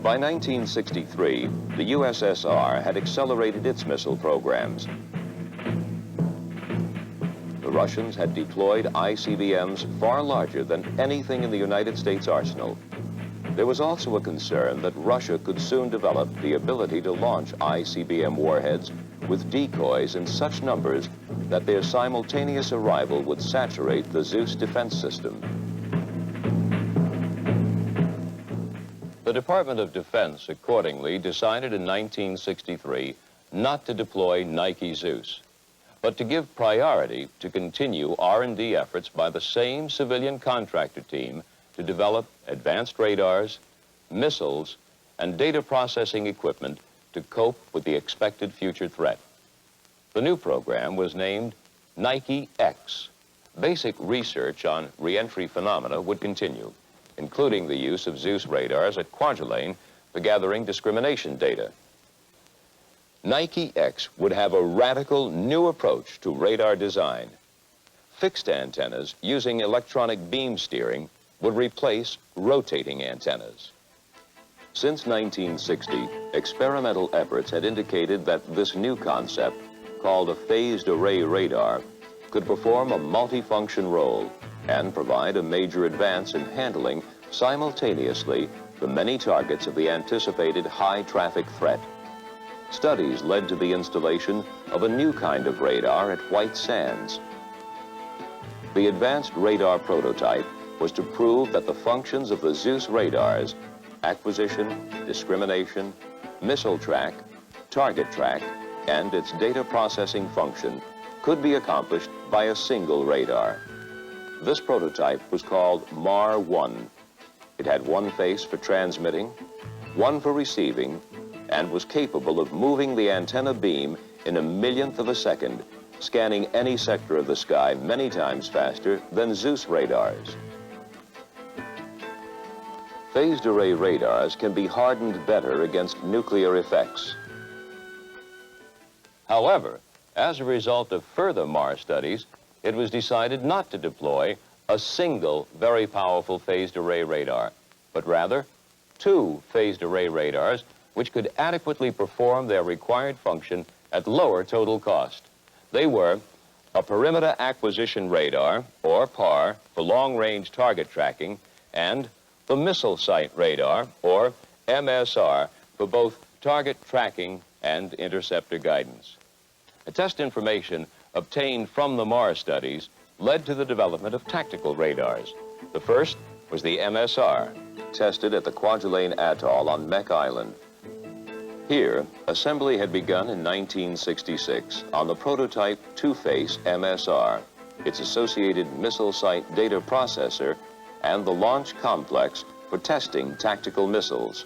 By 1963, the USSR had accelerated its missile programs. The Russians had deployed ICBMs far larger than anything in the United States arsenal. There was also a concern that Russia could soon develop the ability to launch ICBM warheads with decoys in such numbers that their simultaneous arrival would saturate the Zeus defense system. The Department of Defense accordingly decided in 1963 not to deploy Nike Zeus, but to give priority to continue R&D efforts by the same civilian contractor team to develop advanced radars, missiles, and data processing equipment to cope with the expected future threat. The new program was named Nike X. Basic research on re-entry phenomena would continue, including the use of Zeus radars at Kwajalein for gathering discrimination data. Nike X would have a radical new approach to radar design. Fixed antennas using electronic beam steering would replace rotating antennas. Since 1960, experimental efforts had indicated that this new concept, called a phased array radar, could perform a multifunction role and provide a major advance in handling simultaneously the many targets of the anticipated high-traffic threat. Studies led to the installation of a new kind of radar at White Sands. The advanced radar prototype was to prove that the functions of the Zeus radars, acquisition, discrimination, missile track, target track, and its data processing function could be accomplished by a single radar. This prototype was called MAR-1. It had one face for transmitting, one for receiving, and was capable of moving the antenna beam in a millionth of a second, scanning any sector of the sky many times faster than Zeus radars. Phased array radars can be hardened better against nuclear effects. However, as a result of further MAR studies, it was decided not to deploy a single very powerful phased array radar, but rather two phased array radars which could adequately perform their required function at lower total cost. They were a perimeter acquisition radar, or PAR, for long-range target tracking, and the missile site radar, or MSR, for both target tracking and interceptor guidance. The test information obtained from the MAR studies led to the development of tactical radars. The first was the MSR, tested at the Kwajalein Atoll on Mek Island. Here, assembly had begun in 1966 on the prototype two-face MSR, its associated missile site data processor, and the launch complex for testing tactical missiles.